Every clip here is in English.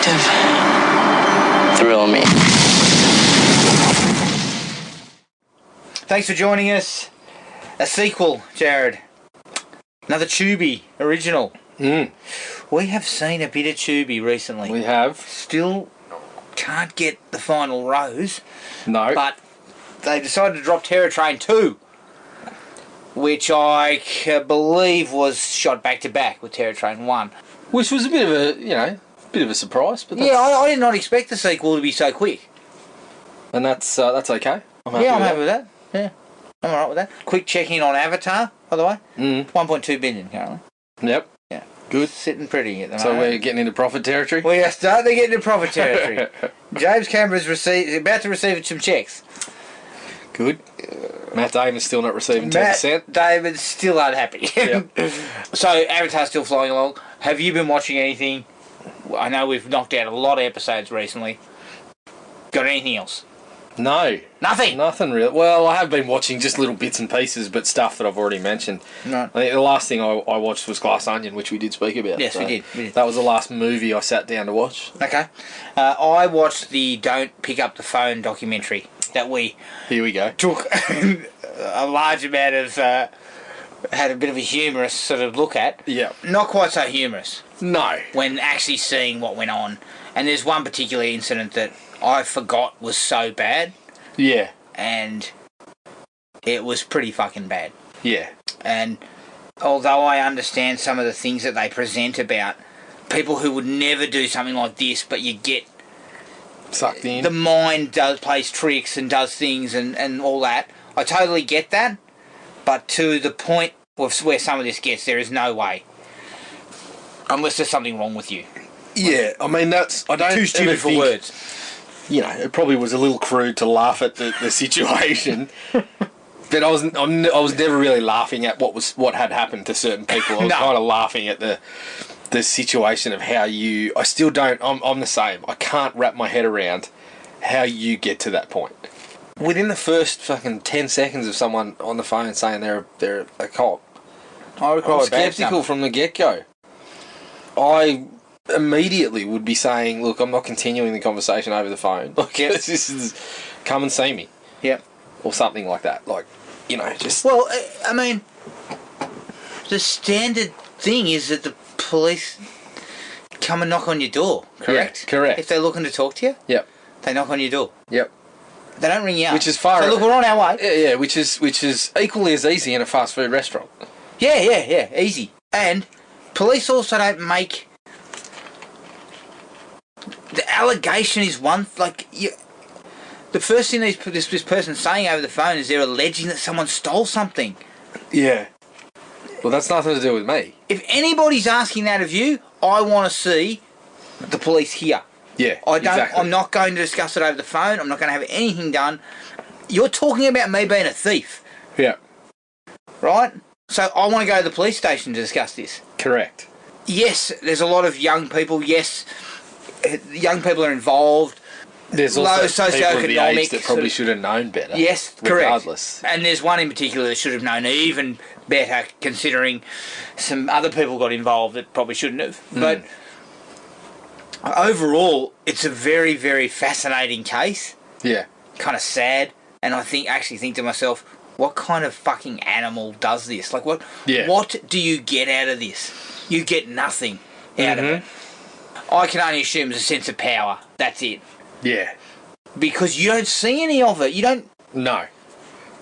detective. Thrill me. Thanks for joining us. A sequel, Jared. Another Tubi original. We have seen a bit of Tubi recently. We have. Still can't get the final rose. No. But they decided to drop Terror Train 2, which I believe was shot back to back with Terror Train 1. Which was a bit of a surprise. But yeah, I did not expect the sequel to be so quick. And that's okay. I'm happy with that. Yeah, I'm alright with that. Quick check-in on Avatar, by the way. 1.2 billion currently. Yep. Yeah. Good. Sitting pretty at the moment. So we're getting into profit territory? We are starting to get into profit territory. James Cameron's about to receive some checks. Good. Matt Damon's still not receiving 10%. Matt Damon's still unhappy. Yep. So Avatar's still flying along. Have you been watching anything? I know we've knocked out a lot of episodes recently. Got anything else? No. Nothing? Nothing really. Well, I have been watching just little bits and pieces, but stuff that I've already mentioned. Right. I think the last thing I watched was Glass Onion, which we did speak about. Yes, we did. That was the last movie I sat down to watch. Okay. I watched the Don't Pick Up the Phone documentary that we... Here we go. ...took a large amount of... had a bit of a humorous sort of look at. Yeah. Not quite so humorous. No. When actually seeing what went on. And there's one particular incident that I forgot was so bad. Yeah. And it was pretty fucking bad. Yeah. And although I understand some of the things that they present about people who would never do something like this, but you get sucked in. The mind plays tricks and does things and all that. I totally get that. But to the point of where some of this gets, there is no way. Unless there's something wrong with you. Yeah, I mean, that's... I don't too stupid for words. You know, it probably was a little crude to laugh at the situation. But I was never really laughing at what had happened to certain people. I was kind of laughing at the situation of how you... I still don't... I'm the same. I can't wrap my head around how you get to that point. Within the first fucking 10 seconds of someone on the phone saying they're a cop, I was sceptical from the get-go. I immediately would be saying, look, I'm not continuing the conversation over the phone. Like, this is... Come and see me. Yep. Or something like that. Like, you know, just... Well, I mean, the standard thing is that the police come and knock on your door, correct? Yeah, correct. If they're looking to talk to you? Yep. They knock on your door. Yep. They don't ring you up. Which is far... So look, we're on our way. Yeah, which is equally as easy in a fast food restaurant. Yeah, easy. And police also don't make... The allegation is one... Like, the first thing this person's saying over the phone is they're alleging that someone stole something. Yeah. Well, that's nothing to do with me. If anybody's asking that of you, I want to see the police here. Yeah, exactly. I'm not going to discuss it over the phone. I'm not going to have anything done. You're talking about me being a thief. Yeah. Right? So I want to go to the police station to discuss this. Correct. Yes, there's a lot of young people. Yes, young people are involved. There's low also people of the age socioeconomic that probably should have known better. Yes, regardless. Correct. And there's one in particular that should have known even better, considering some other people got involved that probably shouldn't have. But overall, it's a very, very fascinating case. Yeah. Kind of sad. And I actually think to myself, what kind of fucking animal does this? Like, what do you get out of this? You get nothing out of it. I can only assume it's a sense of power. That's it. Yeah. Because you don't see any of it. You don't... No.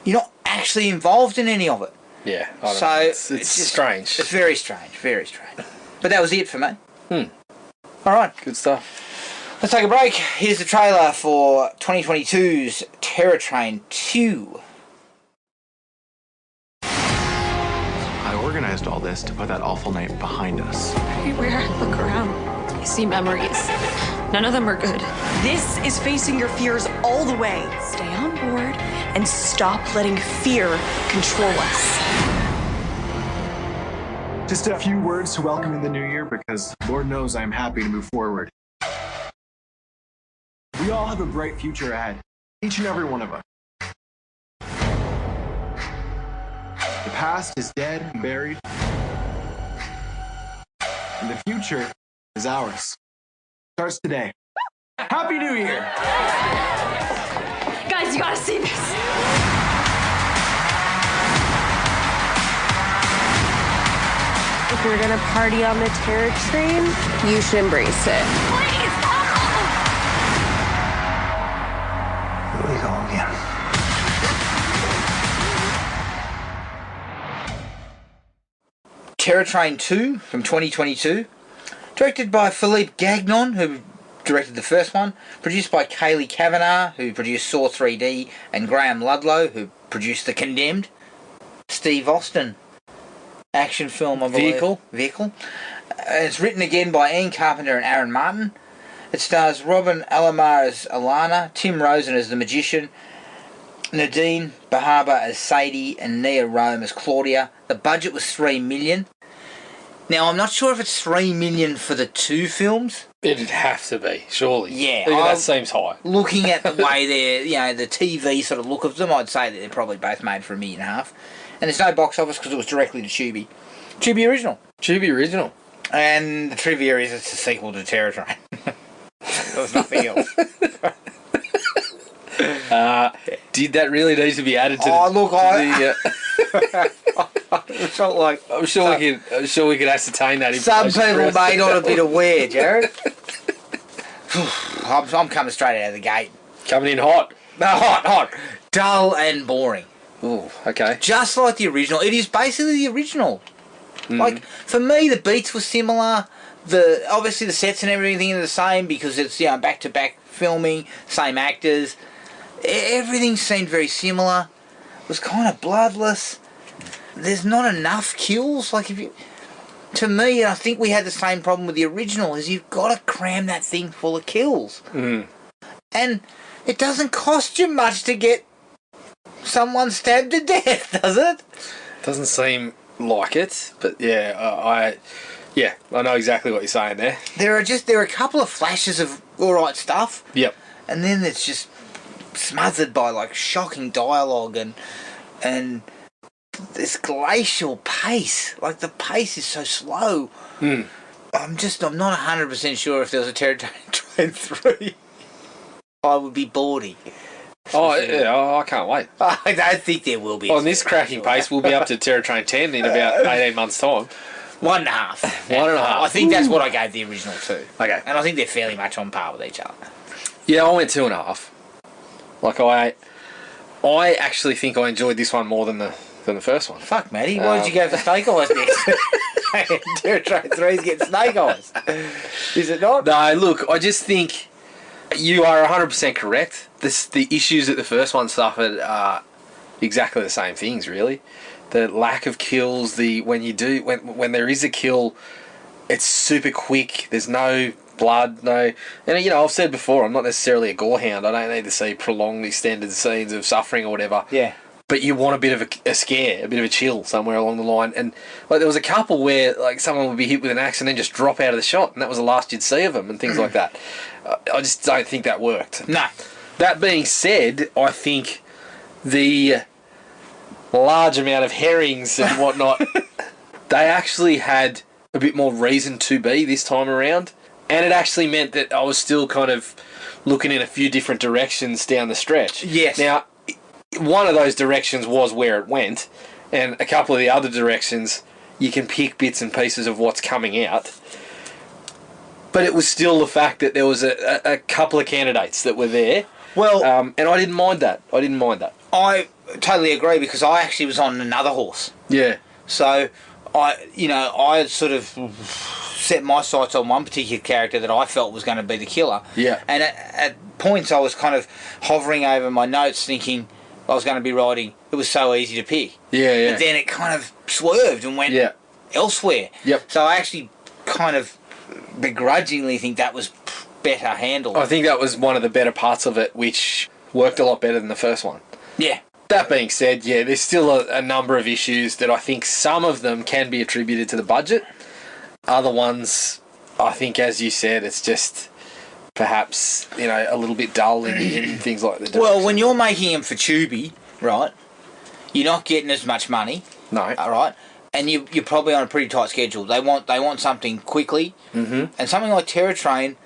You're not actually involved in any of it. Yeah. I don't know. It's just strange. It's very strange. Very strange. But that was it for me. All right. Good stuff. Let's take a break. Here's the trailer for 2022's Terror Train 2. I organized all this to put that awful night behind us. Everywhere I look around, I see memories. None of them are good. This is facing your fears all the way. Stay on board and stop letting fear control us. Just a few words to welcome in the new year, because Lord knows I'm happy to move forward. We all have a bright future ahead, each and every one of us. The past is dead and buried, and the future is ours. starts today. Happy New Year! Guys, you gotta see this. If you're gonna party on the terror train, you should embrace it. Please! Here we go again. Terror Train 2 from 2022. Directed by Philippe Gagnon, who directed the first one. Produced by Kaylee Kavanagh, who produced Saw 3D. And Graham Ludlow, who produced The Condemned. Steve Austin. Action film, I believe. Vehicle. It's written again by Ian Carpenter and Aaron Martin. It stars Robin Alamar as Alana, Tim Rosen as the Magician, Nadine Bahaba as Sadie, and Nia Rome as Claudia. The budget was $3 million. Now, I'm not sure if it's $3 million for the two films. It'd have to be, surely. Yeah. That seems high. Looking at the way they're, the TV sort of look of them, I'd say that they're probably both made for $1.5 million. And there's no box office because it was directly to Tubi. Tubi Original. Tubi Original. And the trivia is it's a sequel to Terror Train. There was nothing else. Did that really need to be added to I'm sure we could ascertain that information. Some people may not have been aware, Jared. I'm coming straight out of the gate. Coming in hot. No, hot. Dull and boring. Oh, okay. Just like the original. It is basically the original. Like, for me, the beats were similar. Obviously, the sets and everything are the same because it's, back-to-back filming, same actors. Everything seemed very similar. It was kind of bloodless. There's not enough kills. Like, to me, I think we had the same problem with the original, is you've got to cram that thing full of kills. And it doesn't cost you much to get someone stabbed to death, does it? Doesn't seem like it, but I know exactly what you're saying there. There are a couple of flashes of alright stuff. Yep. And then it's just smothered by like shocking dialogue and this glacial pace. Like the pace is so slow. I'm not 100% sure if there was a Terror Train 3. I would be boarding. I can't wait. I don't think there will be. On this cracking pace, we'll be up to Terror Train 10 in about 18 months' time. 1.5. 1.5. I think that's what I gave the original to. Okay. And I think they're fairly much on par with each other. Yeah, I went 2.5. Like I actually think I enjoyed this one more than the first one. Fuck, Matty. Why did you go for Snake Eyes next? Terror Train 3's getting Snake Eyes. Is it not? No, look, I just think you are 100% correct. The issues that the first one suffered are exactly the same things, really. The lack of kills, when there is a kill, it's super quick. There's no blood, and I've said before, I'm not necessarily a gorehound. I don't need to see prolonged, extended scenes of suffering or whatever. Yeah. But you want a bit of a scare, a bit of a chill somewhere along the line. And like there was a couple where like someone would be hit with an axe and then just drop out of the shot, and that was the last you'd see of them, and things like that. I just don't think that worked. No. That being said, I think the large amount of herrings and whatnot, they actually had a bit more reason to be this time around. And it actually meant that I was still kind of looking in a few different directions down the stretch. Yes. Now, one of those directions was where it went, and a couple of the other directions, you can pick bits and pieces of what's coming out. But it was still the fact that there was a couple of candidates that were there. Well, and I didn't mind that. I totally agree because I actually was on another horse. Yeah. So I had sort of set my sights on one particular character that I felt was going to be the killer. Yeah. And at points I was kind of hovering over my notes thinking I was going to be writing, it was so easy to pick. Yeah. But then it kind of swerved and went elsewhere. Yep. So I actually kind of begrudgingly think that was better handled. I think that was one of the better parts of it, which worked a lot better than the first one. Yeah. That being said, there's still a number of issues that I think some of them can be attributed to the budget. Other ones, I think, as you said, it's just perhaps, a little bit dull in things like that. Well, when you're making them for Tubi, right, you're not getting as much money. No. All right. And you're probably on a pretty tight schedule. They want something quickly. Mm-hmm. And something like Terror Train,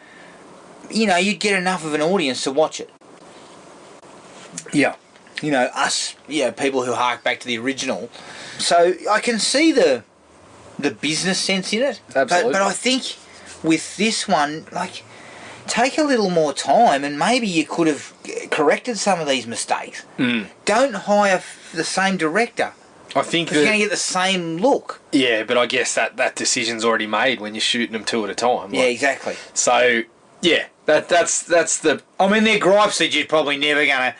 you'd get enough of an audience to watch it. Yeah. Us, people who hark back to the original. So I can see the business sense in it. Absolutely. But I think with this one, take a little more time and maybe you could have corrected some of these mistakes. Don't hire the same director. I think you're going to get the same look. Yeah, but I guess that decision's already made when you're shooting them two at a time. Yeah, exactly. So, yeah, that's the... I mean, they're gripes that you're probably never going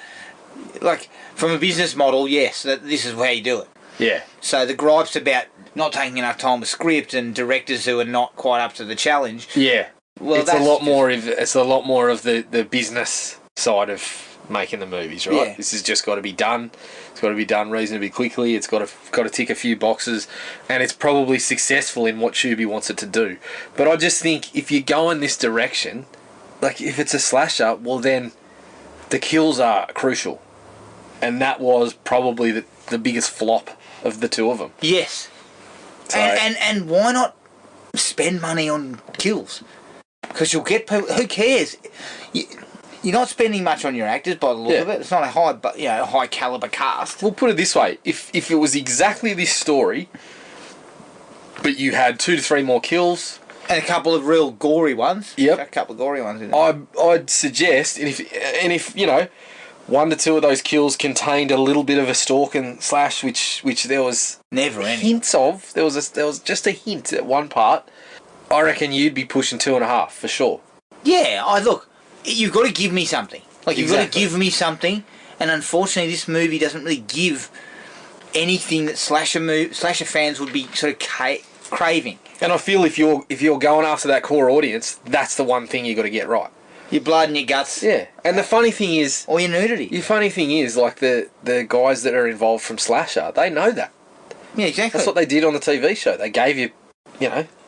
to... from a business model, yes, this is how you do it. Yeah. So the gripes about not taking enough time with script and directors who are not quite up to the challenge. Yeah. Well, it's a lot more of the business side of making the movies, right? Yeah. This has just got to be done. It's got to be done reasonably quickly. It's got to tick a few boxes, and it's probably successful in what Tubi wants it to do. But I just think if you go in this direction, if it's a slasher, well then the kills are crucial, and that was probably the biggest flop of the two of them. Yes. So. And why not spend money on kills? Because you'll get people. Who cares? You're not spending much on your actors by the look of it. It's not a high caliber cast. We'll put it this way: if it was exactly this story, but you had 2 to 3 more kills and a couple of real gory ones. Yep. A couple of gory ones in there. I'd suggest, and if 1 to 2 of those kills contained a little bit of a stalk and slash, which there was never any hints of. There was just a hint at one part. I reckon you'd be pushing 2.5 for sure. Yeah, look. You've got to give me something. You've got to give me something, and unfortunately, this movie doesn't really give anything that slasher fans would be sort of craving. And I feel if you're going after that core audience, that's the one thing you got to get right. Your blood and your guts. Yeah. And the funny thing is... Or your nudity. The funny thing is, the guys that are involved from Slasher, they know that. Yeah, exactly. That's what they did on the TV show. They gave you,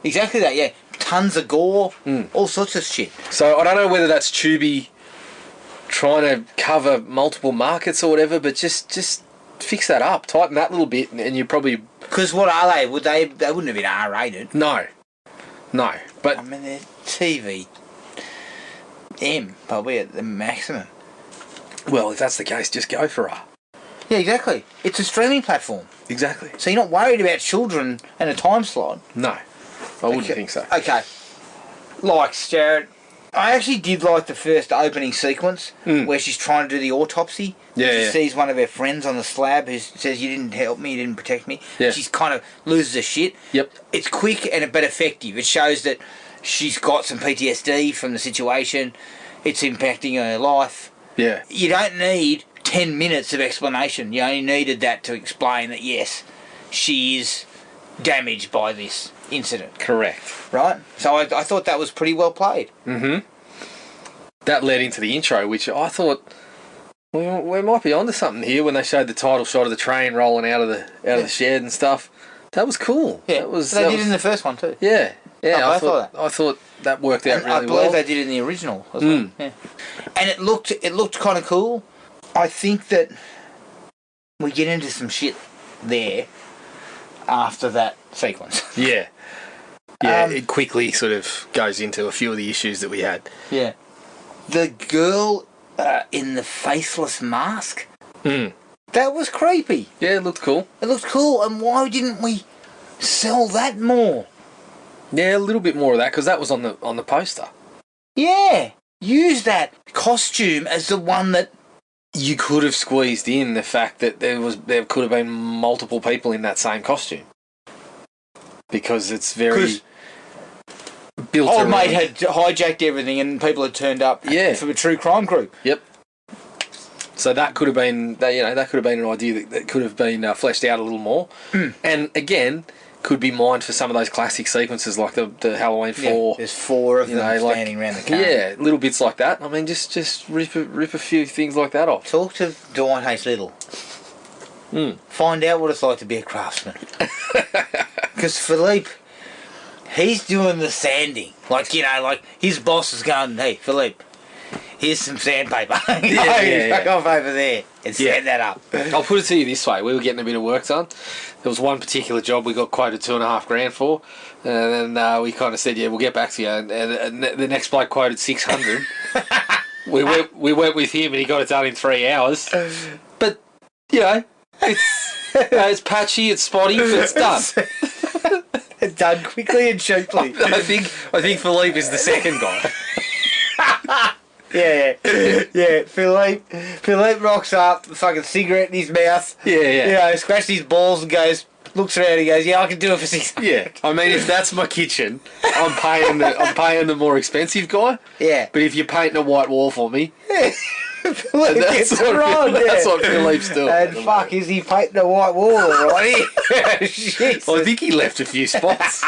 Exactly that, yeah. Tons of gore, all sorts of shit. So I don't know whether that's Tubi trying to cover multiple markets or whatever, but just fix that up. Tighten that little bit and you probably... Because what are they? They wouldn't have been R-rated. No. But... I mean, they're TV... probably at the maximum. Well, if that's the case, just go for R. Yeah, exactly. It's a streaming platform. Exactly. So you're not worried about children and a time slot. No, I wouldn't think so. Okay. Jared, I actually did like the first opening sequence where she's trying to do the autopsy. Yeah, She sees one of her friends on the slab who says, "You didn't help me, you didn't protect me." Yeah. She's kind of loses her shit. Yep. It's quick but effective. It shows that she's got some PTSD from the situation. It's impacting her life. Yeah. You don't need 10 minutes of explanation. You only needed that to explain that, yes, she is damaged by this incident. Correct. Right? So I thought that was pretty well played. Mm-hmm. That led into the intro, which I thought we might be onto something here when they showed the title shot of the train rolling out of the shed and stuff. That was cool. Yeah, they did it in the first one too. Yeah. Yeah, I thought that worked out really well. I believe they did it in the original as well. Yeah. And it looked kind of cool. I think that we get into some shit there after that sequence. Yeah. Yeah, it quickly sort of goes into a few of the issues that we had. Yeah. The girl in the faceless mask, that was creepy. Yeah, it looked cool. It looked cool, and why didn't we sell that more? Yeah, a little bit more of that, because that was on the poster. Yeah. Use that costume as the one that... You could have squeezed in the fact that there could have been multiple people in that same costume. Because it's very built around. Old mate had hijacked everything and people had turned up for a true crime group. Yep. So that could have been, that could have been an idea that could have been fleshed out a little more. And again, could be mined for some of those classic sequences like the Halloween 4. Yeah, there's 4 of them standing around the car. Yeah, little bits like that. I mean, just rip a few things like that off. Talk to Dwight H. Little. Find out what it's like to be a craftsman. Because Philippe, he's doing the sanding. Like his boss is going, "Hey, Philippe, here's some sandpaper. Fuck off over there." and set that up. I'll put it to you this way: we were getting a bit of work done. There was one particular job we got quoted $2,500 for, and then we kind of said, "Yeah, we'll get back to you." And the next bloke quoted $600. we went with him, and he got it done in 3 hours. But it's patchy, it's spotty, but it's done. Done quickly and cheaply. I think Philippe is the second guy. Yeah. Philippe rocks up, fucking cigarette in his mouth. Yeah. Scratches his balls and looks around and goes, "Yeah, I can do it for $6." Yeah. I mean, if that's my kitchen, I'm paying the more expensive guy. Yeah. But if you're painting a white wall for me, Philippe that's what Philippe's doing. And fuck, is he painting a white wall already? I think he left a few spots.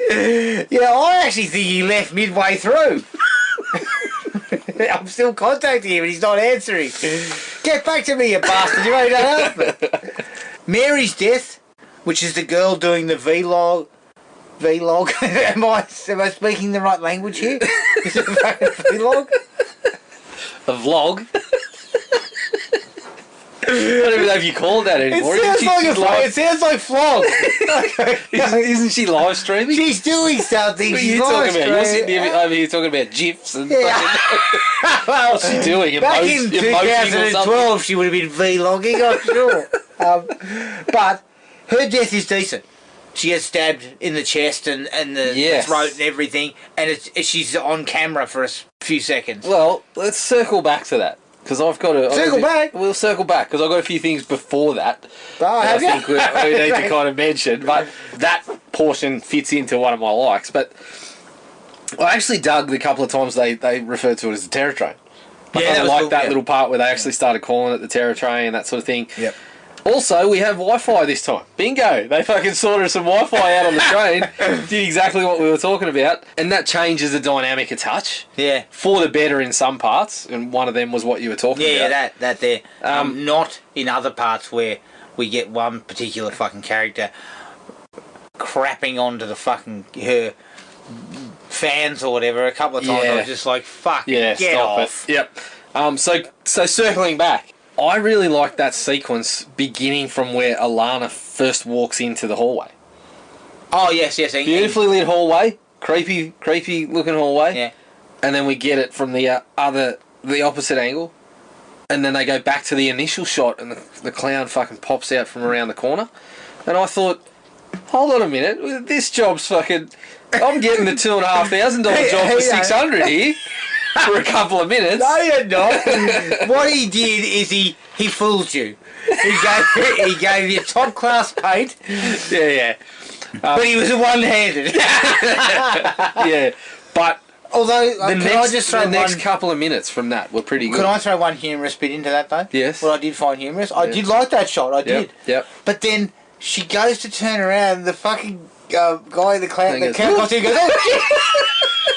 Yeah, I actually think he left midway through. I'm still contacting him and he's not answering. Get back to me, you bastard. You ain't done help me. Mary's death, which is the girl doing the vlog. Am I speaking the right language here? Is it a vlog? A vlog? I don't even know if you call it that anymore. It sounds like flog. Isn't she live streaming? She's doing something. What are you talking about? You're sitting over here talking about GIFs and what's she doing? Back in 2012, she would have been vlogging, I'm sure. But her death is decent. She gets stabbed in the chest and the throat and everything, and she's on camera for a few seconds. Well, let's circle back to that. Because I've got to... We'll circle back, because I've got a few things before that I think we need to kind of mention. But that portion fits into one of my likes. But I actually dug the couple of times they referred to it as the terror train. I like that little part where they actually started calling it the terror train, that sort of thing. Yep. Also, we have Wi-Fi this time. Bingo! They fucking sorted some Wi-Fi out on the train. Did exactly what we were talking about. And that changes the dynamic a touch. Yeah. For the better in some parts. And one of them was what you were talking about. Yeah, that there. Not in other parts where we get one particular fucking character crapping onto the fucking her fans or whatever a couple of times. I was just like, fucking get off. It. Yep. So circling back. I really like that sequence beginning from where Alana first walks into the hallway. Oh, yes. Beautifully lit hallway. Creepy looking hallway. Yeah. And then we get it from the opposite angle. And then they go back to the initial shot and the clown fucking pops out from around the corner. And I thought, hold on a minute, this job's fucking... I'm getting the $2,500 job for $600 here. For a couple of minutes. No, you're not. What he did is he fooled you. He gave you top class paint. Yeah. But he was one-handed. Yeah. But although the next couple of minutes from that were pretty good. Can I throw one humorous bit into that though? Yes. What I did find humorous. I did like that shot. I did. Yep. But then she goes to turn around and the fucking guy in the clown costume goes, "Oh shit!"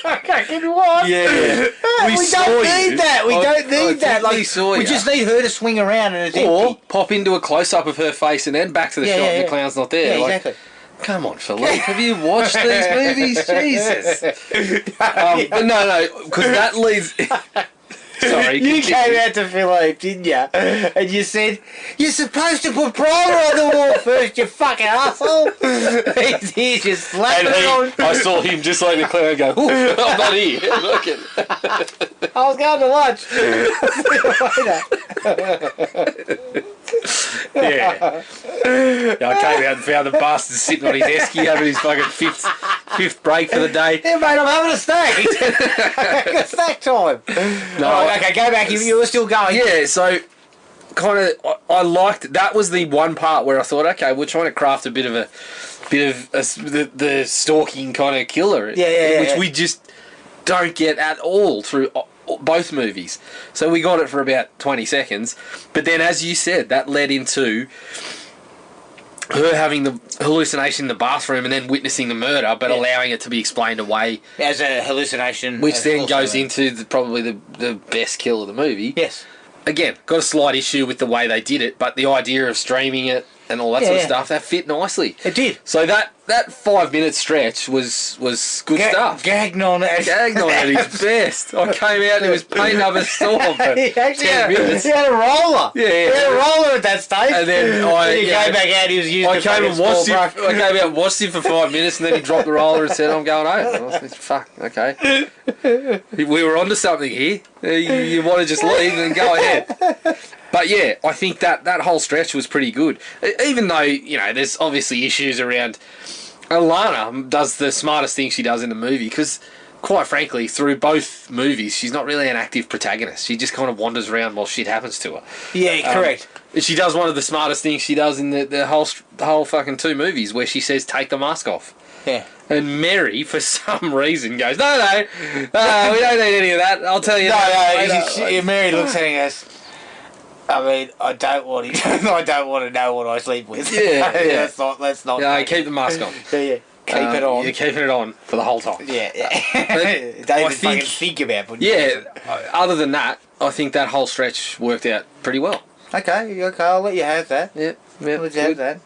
Fucking what? Yeah. We don't need that. We don't need that. Like, we just need her to swing around and it's empty. Pop into a close-up of her face and then back to the shot and the clown's not there. Yeah, exactly. Come on, Philippe. Have you watched these movies? Jesus. But no, because that leads... Sorry. You came out to Philippe, didn't you? And you said, "You're supposed to put primer on the wall first, you fucking asshole." He's just slapping it on. I saw him just like the clown go, "Ooh, I'm not here." I was going to lunch. Yeah, I came out and found the bastard sitting on his esky having his fucking fifth break for the day. Yeah, mate, I'm having a snack. It's snack time. No, okay, go back. You were still going. Yeah, so kind of, I liked that was the one part where I thought, okay, we're trying to craft a bit of the stalking kind of killer, which we just don't get at all through both movies. So we got it for about 20 seconds, but then as you said, that led into her having the hallucination in the bathroom and then witnessing the murder, but allowing it to be explained away as a hallucination, which then goes into probably the best kill of the movie. Yes. Again, got a slight issue with the way they did it, but the idea of streaming it and all that sort of stuff, that fit nicely. It did. So that 5-minute stretch was good stuff. Gagnon at his best. I came out and he was painting up a storm for he actually 10 minutes. He had a roller. Yeah. He had a roller at that stage. And then he came back out, he was using I came out and watched him for 5 minutes, and then he dropped the roller and said, I'm going home. And I said, fuck, okay. We were onto something here. You want to just leave and go ahead. But yeah, I think that whole stretch was pretty good. Even though, there's obviously issues around... Alana does the smartest thing she does in the movie, because, quite frankly, through both movies, she's not really an active protagonist. She just kind of wanders around while shit happens to her. Yeah, correct. She does one of the smartest things she does in the whole fucking 2 movies, where she says, take the mask off. Yeah. And Mary, for some reason, goes, no, we don't need any of that. I'll tell you Mary looks at her and goes, I mean, I don't want to know what I sleep with. Yeah. Let's not. Yeah, keep the mask on. Yeah. Keep it on. You're keeping it on for the whole time. Yeah. Don't even fucking think about putting it on. Other than that, I think that whole stretch worked out pretty well. Okay, I'll let you have that. Yeah. I'll let you have that.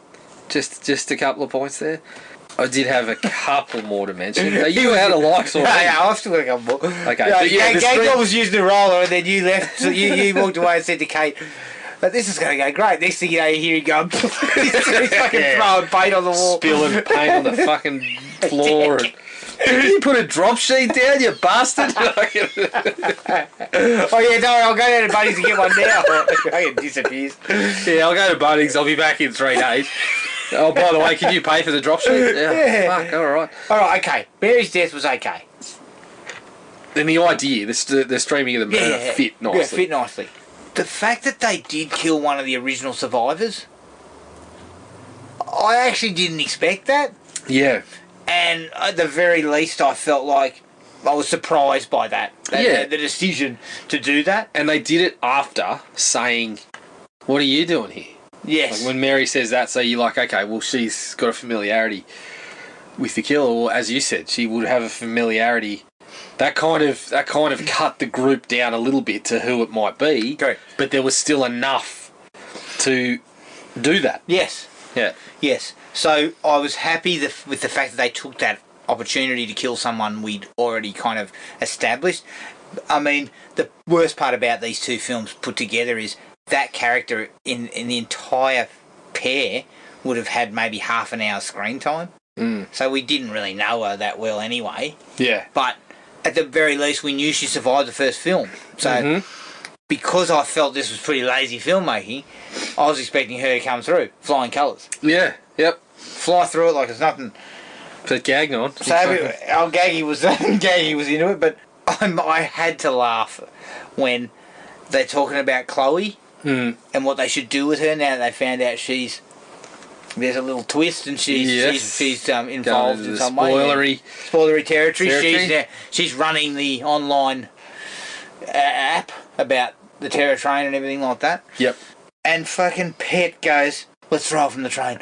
Just a couple of points there. I did have a couple more to mention. Are you out of likes already? Yeah, I've still got a couple more. Okay. Gagnon was using the roller, and then you left. So you walked away and said to Kate, "But this is going to go great." Next thing you know, you hear him go, he's fucking throwing paint on the wall, spilling paint on the fucking floor. Did you put a drop sheet down, you bastard? Oh yeah, no, I'll go down to Buddy's to get one now. It disappears. Yeah, I'll go to Bunnings. I'll be back in 3 days. Oh, by the way, can you pay for the drop sheet? Yeah. Fuck, alright. Alright, okay. Mary's death was okay. Then the idea, the streaming of the murder fit nicely. Yeah, fit nicely. The fact that they did kill one of the original survivors, I actually didn't expect that. Yeah. And at the very least, I felt like I was surprised by that. The decision to do that. And they did it after saying, what are you doing here? Yes. Like when Mary says that, so you're like, okay, well, she's got a familiarity with the killer, or as you said, she would have a familiarity. That kind of cut the group down a little bit to who it might be. Correct. But there was still enough to do that. Yes. Yeah. Yes. So I was happy with the fact that they took that opportunity to kill someone we'd already kind of established. I mean, the worst part about these 2 films put together is that character in the entire pair would have had maybe half an hour screen time. So we didn't really know her that well anyway. Yeah. But at the very least, we knew she survived the first film. So because I felt this was pretty lazy filmmaking, I was expecting her to come through, flying colours. Yeah. Yep. Fly through it like it's nothing. But Gagnon. So Gaggy was into it, but I had to laugh when they're talking about Chloe and what they should do with her now that they found out there's a little twist and she's involved in some way. Spoilery territory. She's running the online app about the terror train and everything like that. Yep. And fucking Pet goes, let's throw her from the train.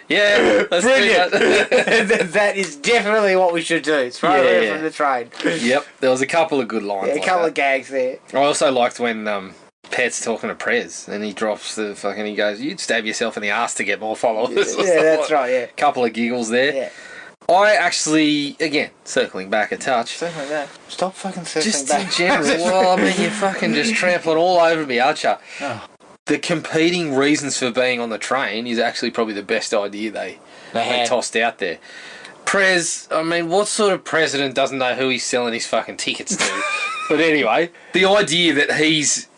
Yeah, that's brilliant. That is definitely what we should do. Throw her from the train. Yep, there was a couple of good lines. A couple of gags there. I also liked when Pet's talking to Prez and he drops the fucking. He goes, "You'd stab yourself in the ass to get more followers." Yeah, that's right. Yeah, couple of giggles there. Yeah. I actually, again, circling back a touch. Circling back. Stop fucking circling just back. Just in general. Well, I mean, you're fucking just trampling all over me, aren't you? Oh. The competing reasons for being on the train is actually probably the best idea they tossed out there. Prez, I mean, what sort of president doesn't know who he's selling his fucking tickets to? But anyway, the idea that he's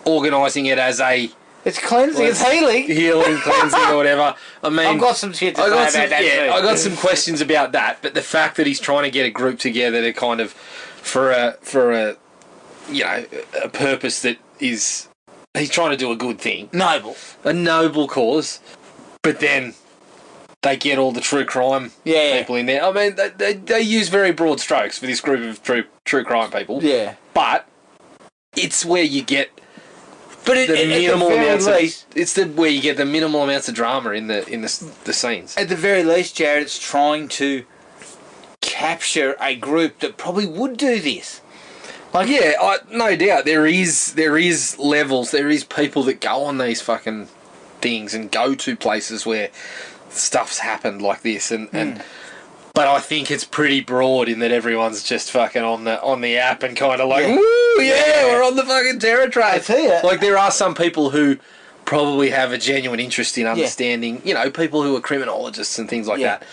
organising it as a... It's cleansing, it's healing. Healing, cleansing, or whatever. I mean... I've got some shit to say about that too. I got some questions about that, but the fact that he's trying to get a group together to kind of... For a purpose that is... He's trying to do a good thing. Noble. A noble cause. But then they get all the true crime people in there. I mean, they use very broad strokes for this group of true crime people. Yeah. But it's where you get where you get the minimal amounts of drama in the scenes. At the very least, Jared, it's trying to capture a group that probably would do this. Like, yeah, no doubt there is levels. There is people that go on these fucking things and go to places where stuff's happened like this, and but I think it's pretty broad in that everyone's just fucking on the app and kind of like, woo, yeah, we're on the fucking terror train. I tell you, like there are some people who probably have a genuine interest in understanding, you know, people who are criminologists and things like that.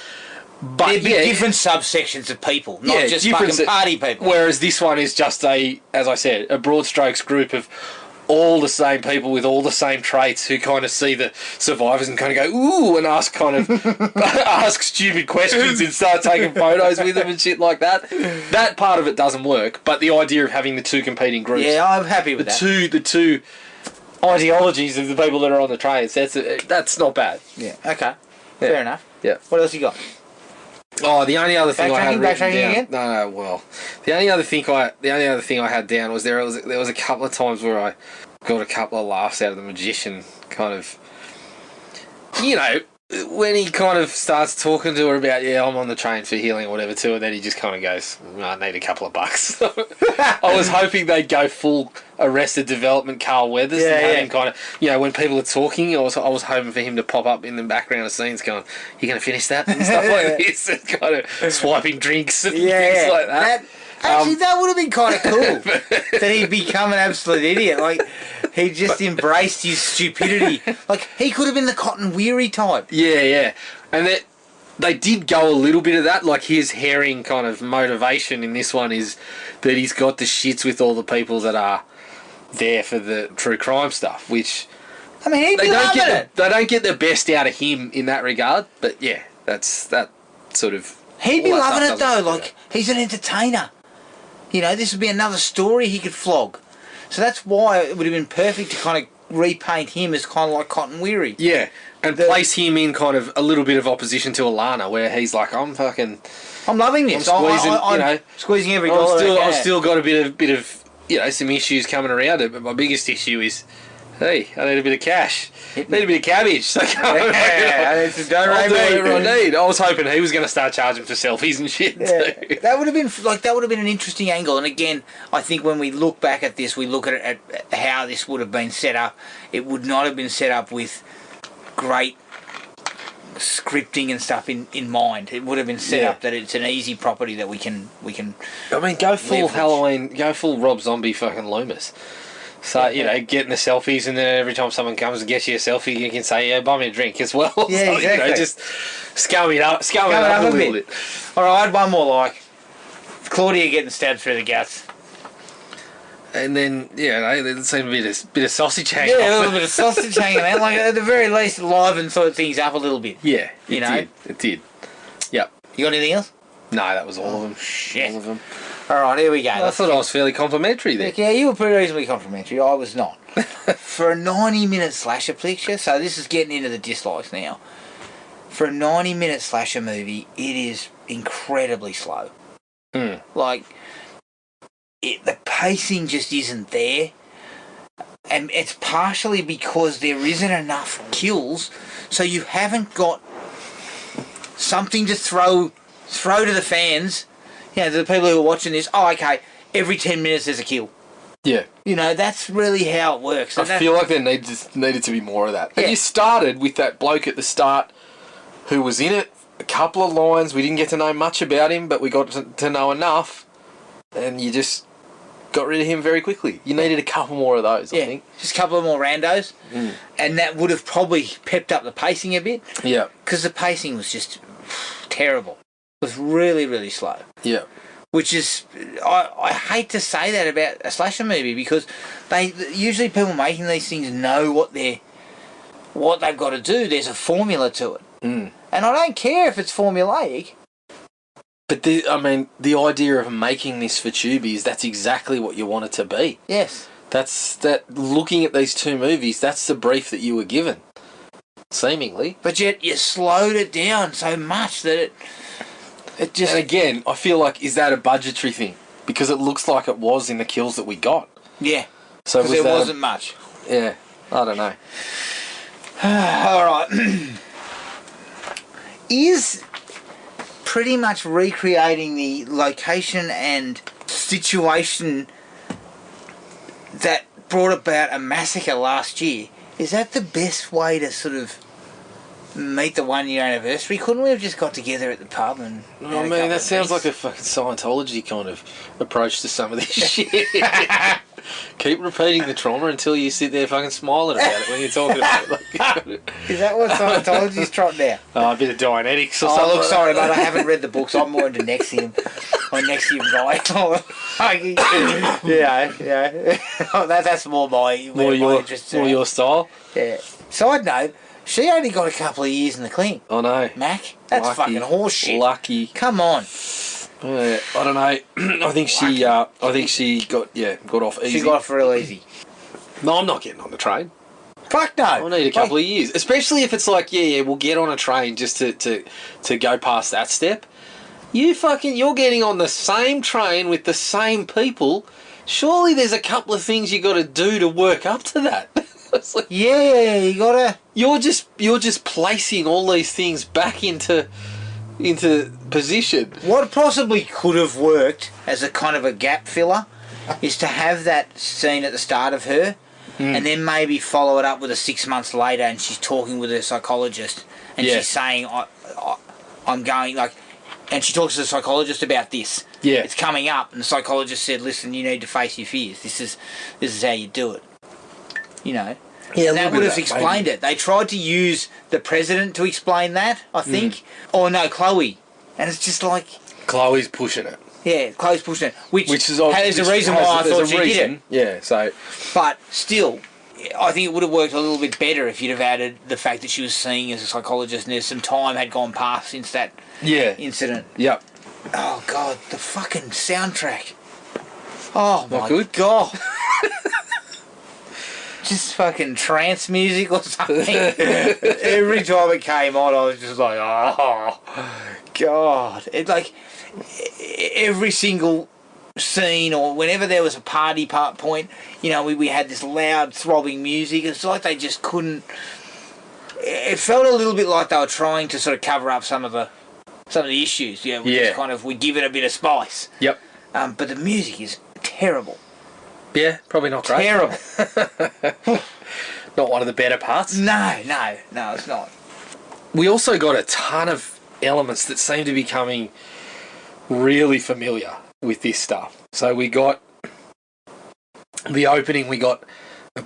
But there'd be different subsections of people, not just fucking party people. Whereas this one is just as I said, a broad strokes group of all the same people with all the same traits who kind of see the survivors and kind of go, ooh, and ask stupid questions and start taking photos with them and shit like that. That part of it doesn't work, but the idea of having the two competing groups. Yeah, I'm happy with that. The two ideologies of the people that are on the trains, that's not bad. Yeah, okay. Fair enough. Yeah. What else you got? Oh, the only other thing I had written down. Again? No, well, the only other thing I had down was there was a couple of times where I got a couple of laughs out of the magician, kind of, you know, when he kind of starts talking to her about, I'm on the train for healing or whatever too, and then he just kind of goes, I need a couple of bucks. I was hoping they'd go full Arrested Development Carl Weathers and have him kind of, you know, when people are talking, I was hoping for him to pop up in the background of scenes going, you going to finish that? And stuff like this, and kind of swiping drinks and things like that. Actually, that would have been kind of cool. That he'd become an absolute idiot. Like, he just embraced his stupidity. Like, he could have been the Cotton Weary type. Yeah. And they did go a little bit of that. Like, his herring kind of motivation in this one is that he's got the shits with all the people that are there for the true crime stuff, which... I mean, he'd be loving it. They don't get the best out of him in that regard, but yeah, that's that sort of... He'd be loving it, though. Like, he's an entertainer. You know, this would be another story he could flog. So that's why it would have been perfect to kind of repaint him as kind of like Cotton Weary. Yeah, and place him in kind of a little bit of opposition to Alana, where he's like, I'm loving this. I'm squeezing every dollar. I've still got a bit of you know, some issues coming around it, but my biggest issue is, hey, I need a bit of cash. I need a bit of cabbage. So I'll do whatever I need. I was hoping he was going to start charging for selfies and shit too. That would have been an interesting angle. And again, I think when we look back at this, we look at how this would have been set up. It would not have been set up with great scripting and stuff in mind. It would have been set up that it's an easy property that we can. I mean, go full leverage. Halloween, go full Rob Zombie fucking Loomis. So, you know, getting the selfies, and then every time someone comes and gets you a selfie, you can say, buy me a drink as well. Yeah, so, exactly. You know, just scum it up a little bit. All right, I had one more like. Claudia getting stabbed through the guts. And then, there seemed to be a bit of sausage hanging a little bit of sausage hanging out. Like, at the very least, liven sort of things up a little bit. Yeah, it did. Yep. You got anything else? No, that was all of them. Shit. All of them. All right, here we go. Well, I thought I was fairly complimentary there. Yeah, you were pretty reasonably complimentary. I was not. For a 90-minute slasher picture, so this is getting into the dislikes now. For a 90-minute slasher movie, it is incredibly slow. Like, the pacing just isn't there. And it's partially because there isn't enough kills, so you haven't got something to throw to the fans. You know, the people who are watching this, okay, every 10 minutes there's a kill. Yeah. You know, that's really how it works. I feel like there needed to be more of that. Yeah. And you started with that bloke at the start who was in it, a couple of lines, we didn't get to know much about him, but we got to know enough, and you just got rid of him very quickly. You needed a couple more of those, I think. Just a couple of more randos, and that would have probably pepped up the pacing a bit. Yeah. Because the pacing was just terrible. It was really, really slow. Yeah. Which is, I hate to say that about a slasher movie, because usually people making these things know what they've got to do. There's a formula to it. And I don't care if it's formulaic. But the idea of making this for Tubi is that's exactly what you want it to be. Yes. Looking at these two movies, that's the brief that you were given. Seemingly. But yet you slowed it down so much that it just... And again, I feel like, is that a budgetary thing? Because it looks like it was in the kills that we got. Yeah. So because there wasn't much. Yeah. I don't know. All right. Is pretty much recreating the location and situation brought about a massacre last year. Is that the best way to sort of meet the 1 year anniversary? Couldn't we have just got together at the pub and... I mean, that sounds like a fucking Scientology kind of approach to some of this shit. Keep repeating the trauma until you sit there fucking smiling about it when you're talking about it. Is that what Scientology's trotting now? A bit of Dianetics or something. Oh, look, sorry, mate, I haven't read the books. I'm more into Nexium. I'm a Nexium guy. yeah. That's more my interest. More your style? Yeah. Side note, she only got a couple of years in the clean. I know. Mac, that's fucking horseshit. Lucky. Come on. I don't know. I think she got off easy. She got off real easy. No, I'm not getting on the train. Fuck no. I need a couple of years, especially if it's like, we'll get on a train just to go past that step. You're getting on the same train with the same people. Surely there's a couple of things you got to do to work up to that. It's like, you gotta. You're just placing all these things back into position. What possibly could have worked as a kind of a gap filler is to have that scene at the start of her, and then maybe follow it up with a 6 months later, and she's talking with her psychologist, and she's saying, "I'm going like," and she talks to the psychologist about this. Yeah, it's coming up, and the psychologist said, "Listen, you need to face your fears. This is how you do it." You know. Yeah, that would have explained it. They tried to use the president to explain that, I think. Or no, Chloe. And it's just like... Chloe's pushing it. Yeah, Chloe's pushing it. Which is the reason why I thought she did it. Yeah, so... But still, I think it would have worked a little bit better if you'd have added the fact that she was seeing as a psychologist and there's some time had gone past since that incident. Yep. Oh, God, the fucking soundtrack. Oh, my good? God. Just fucking trance music or something. Every time it came on, I was just like, oh, God. It's like every single scene or whenever there was a party part point, we had this loud throbbing music. It's like they just couldn't... It felt a little bit like they were trying to sort of cover up some of the issues. We give it a bit of spice. Yep. But the music is terrible. Yeah, probably not great. Terrible. Not one of the better parts. No, it's not. We also got a ton of elements that seem to be becoming really familiar with this stuff. So we got the opening, we got a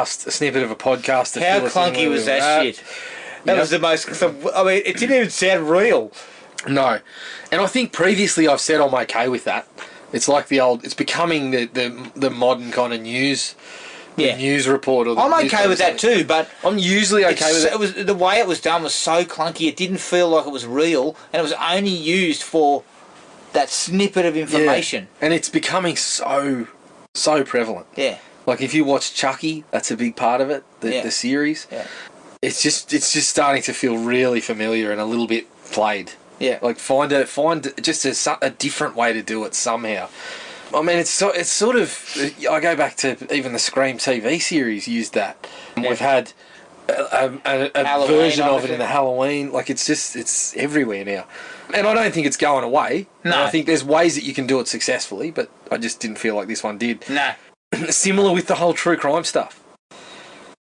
snippet of a podcast. How clunky was that shit? That was the most... I mean, it didn't even sound real. No. And I think previously I've said I'm okay with that. It's like it's becoming the modern kind of news, news report. Or I'm okay with that too, but I'm usually okay with it. It was the way it was done was so clunky. It didn't feel like it was real, and it was only used for that snippet of information. Yeah. And it's becoming so prevalent. Yeah. Like if you watch Chucky, that's a big part of it. The series. Yeah. It's just starting to feel really familiar and a little bit played. Yeah, like find just a different way to do it somehow. I mean, it's sort of. I go back to even the Scream TV series used that. Yeah. We've had a version of it in the Halloween. Like it's everywhere now, and I don't think it's going away. No, I think there's ways that you can do it successfully, but I just didn't feel like this one did. No, similar with the whole true crime stuff.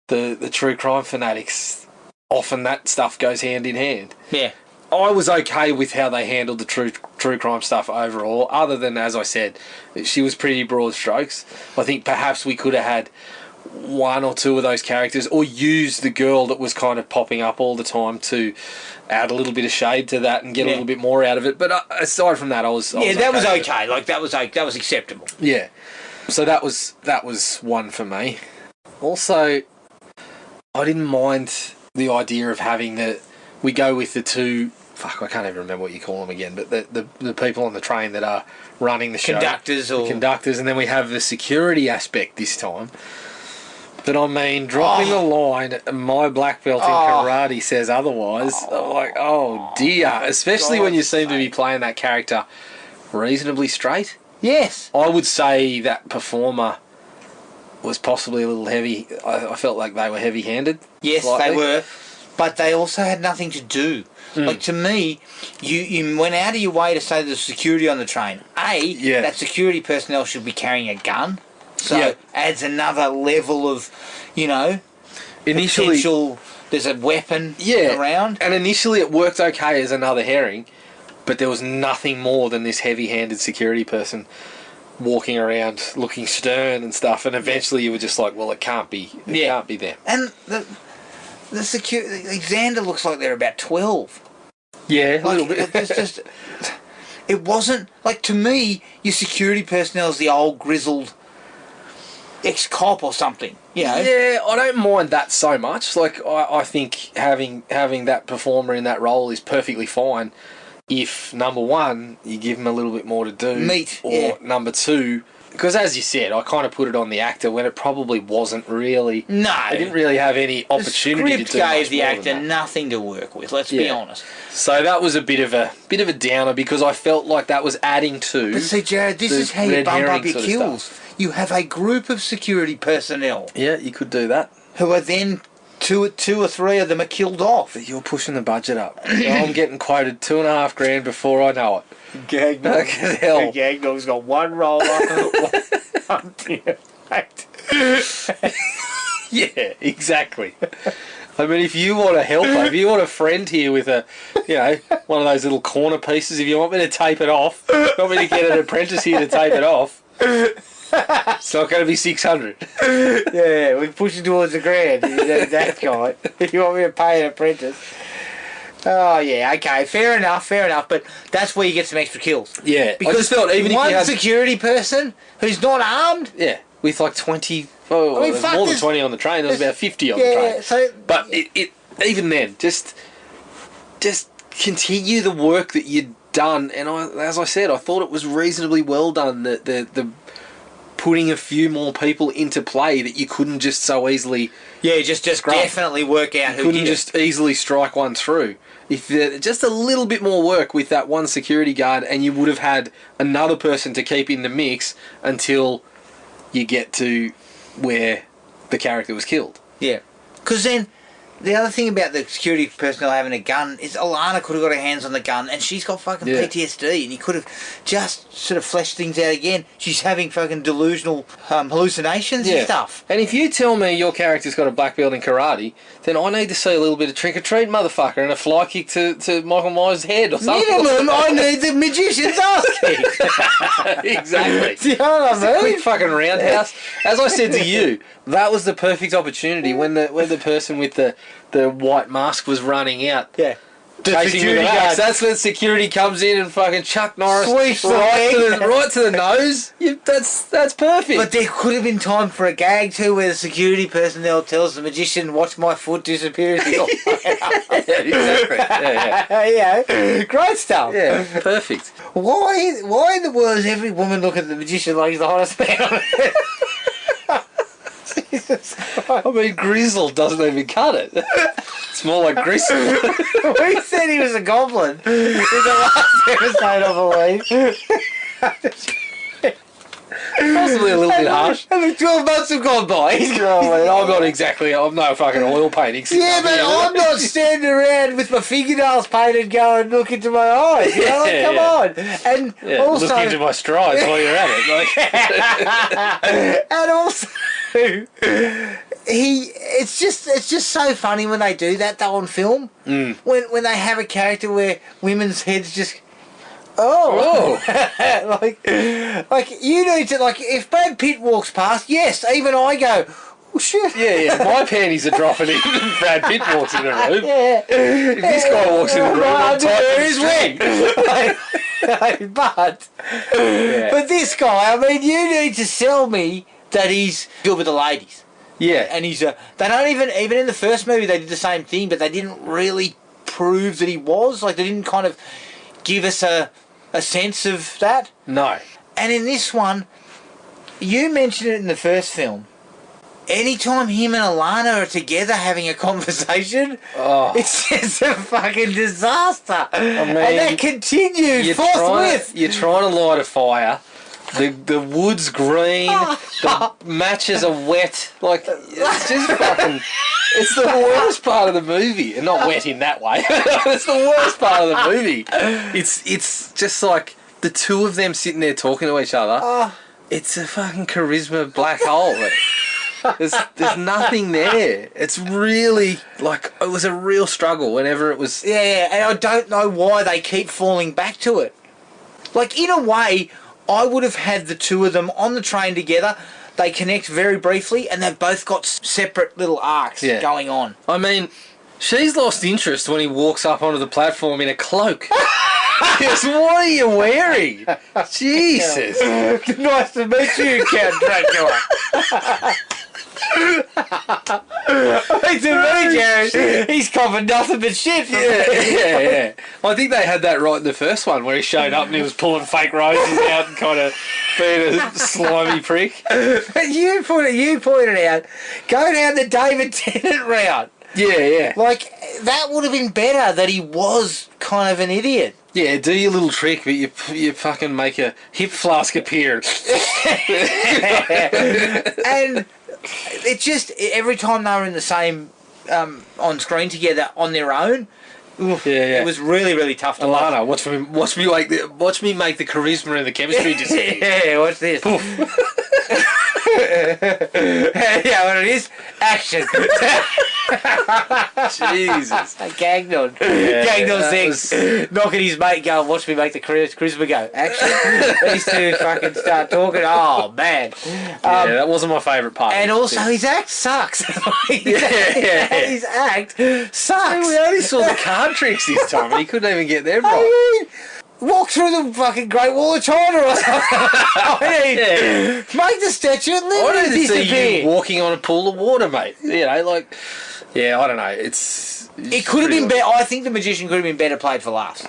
The true crime fanatics, often that stuff goes hand in hand. Yeah. I was okay with how they handled the true crime stuff overall, other than, as I said, she was pretty broad strokes. I think perhaps we could have had one or two of those characters or used the girl that was kind of popping up all the time to add a little bit of shade to that and get a little bit more out of it. But aside from that, I was okay. That was okay. Like, that was acceptable. Yeah. So that was one for me. Also, I didn't mind the idea of having we go with the two... Fuck, I can't even remember what you call them again, but the people on the train that are running the show. Conductors, and then we have the security aspect this time. But I mean, dropping the line, my black belt in karate says otherwise. I'm like, oh dear. Especially when you seem to be playing that character reasonably straight. Yes. I would say that performer was possibly a little heavy. I felt like they were heavy-handed. Yes, slightly. They were. But they also had nothing to do. Like, to me, you went out of your way to say there's security on the train. That security personnel should be carrying a gun. So adds another level of, potential. There's a weapon around. And initially it worked okay as another herring, but there was nothing more than this heavy-handed security person walking around looking stern and stuff, and eventually you were just like, well, it can't be. It can't be them. And the security... Xander looks like they're about 12. Yeah, a little bit. It's just... It wasn't... Like, to me, your security personnel is the old grizzled ex-cop or something, Yeah, I don't mind that so much. Like, I think having that performer in that role is perfectly fine if, number one, you give him a little bit more to do. Or number two... Because as you said, I kind of put it on the actor when it probably wasn't really... No. They didn't really have any opportunity to do The script gave the more actor nothing to work with, let's be honest. So that was a bit of a downer because I felt like that was adding to... But see, Jared, this is how you bump up your kills. You have a group of security personnel. Yeah, you could do that. Who are then... Two or three of them are killed off. But you're pushing the budget up. I'm getting quoted $2,500 before I know it. Gagnog's got one roller. one Yeah, exactly. I mean, if you want a helper, if you want a friend here with a, one of those little corner pieces, if you want me to tape it off, you want me to get an apprentice here to tape it off, it's not going to be 600. Yeah, we push it towards $1,000. That guy. If you want me to pay an apprentice. Oh yeah, okay, fair enough. But that's where you get some extra kills. Yeah, because I just felt even one if you had security person who's not armed. Yeah, with like 20. Oh, I mean, more than 20 on the train. There was about 50 on the train. So, but it even then, just continue the work that you'd done. And as I said, I thought it was reasonably well done. The putting a few more people into play that you couldn't just so easily. Yeah, just definitely work out who couldn't just easily strike one through. If just a little bit more work with that one security guard, and you would have had another person to keep in the mix until you get to where the character was killed. Yeah, because then the other thing about the security personnel having a gun is Alana could have got her hands on the gun, and she's got fucking PTSD, and you could have just sort of fleshed things out again. She's having fucking delusional hallucinations and stuff. And if you tell me your character's got a black belt in karate, then I need to see a little bit of trick or treat, motherfucker, and a fly kick to Michael Myers' head or something. Minimum, I need the magician's ass kick. Exactly. Do you know what I mean? A quick fucking roundhouse. As I said to you, that was the perfect opportunity when the person with the white mask was running out. Yeah. Chasing with an axe. That's when security comes in and fucking Chuck Norris sweeps right to the nose. That's perfect. But there could have been time for a gag too, where the security personnel tells the magician, "Watch my foot disappear." Exactly. Yeah, great stuff. Yeah, perfect. Why in the world does every woman look at the magician like he's the hottest man on earth? Jesus Christ. I mean, Grizzle doesn't even cut it. It's more like Gristle. We said he was a goblin in the last episode, I believe. Possibly a little bit harsh. And the 12 months have gone by. I'm no fucking oil painting. Yeah, but I'm not standing around with my fingernails painted going, look into my eyes. You know, come on. And also... Look into my strides while you're at it. Like. And also... It's just so funny when they do that though on film. When they have a character where women's heads just like you need to, like, if Brad Pitt walks past, yes, even I go, oh shit. Yeah, my panties are dropping in. Brad Pitt walks in the room. Yeah. If this guy walks in the room, I'm tight is wet. But this guy, I mean, you need to sell me that he's good with the ladies. Yeah, and he's they don't even in the first movie they did the same thing, but they didn't really prove that he was, like, they didn't kind of give us a sense of that. No. And in this one, you mentioned it in the first film. Anytime him and Alana are together having a conversation, it's just a fucking disaster. I mean, and that continued forthwith. You're trying to light a fire. The wood's green, the matches are wet, like, it's just fucking, it's the worst part of the movie, and not wet in that way, it's the worst part of the movie. It's just like, the two of them sitting there talking to each other, it's a fucking charisma black hole. There's nothing there. It's really, like, it was a real struggle whenever it was... Yeah, and I don't know why they keep falling back to it. Like, in a way, I would have had the two of them on the train together. They connect very briefly, and they've both got separate little arcs going on. I mean, she's lost interest when he walks up onto the platform in a cloak. Yes, what are you wearing? Jesus. Nice to meet you, Count Dracula. Nice to meet you. He's covered nothing but shit. Yeah. I think they had that right in the first one where he showed up and he was pulling fake roses out and kind of being a slimy prick. You pointed out, go down the David Tennant route. Yeah. Like, that would have been better that he was kind of an idiot. Yeah, do your little trick, but you fucking make a hip flask appear. And it just, every time they were in the same on screen together on their own, it was really, really tough to Alana, watch me make the charisma and the chemistry disappear. Yeah, watch this. Yeah, what it is? Action. Jesus. Gagnon. Gagnon's next. Knocking his mate, going, watch me make the charisma go. Action. These two fucking start talking. Oh, man. That wasn't my favourite part. And also, his act sucks. His act sucks. We only saw the card tricks this time, and he couldn't even get them right. I mean, walk through the fucking Great Wall of China or something. Make the Statue of Liberty I don't disappear. see you walking on a pool of water, mate. You know, like... Yeah, I don't know. It could have been better. I think the magician could have been better played for laughs.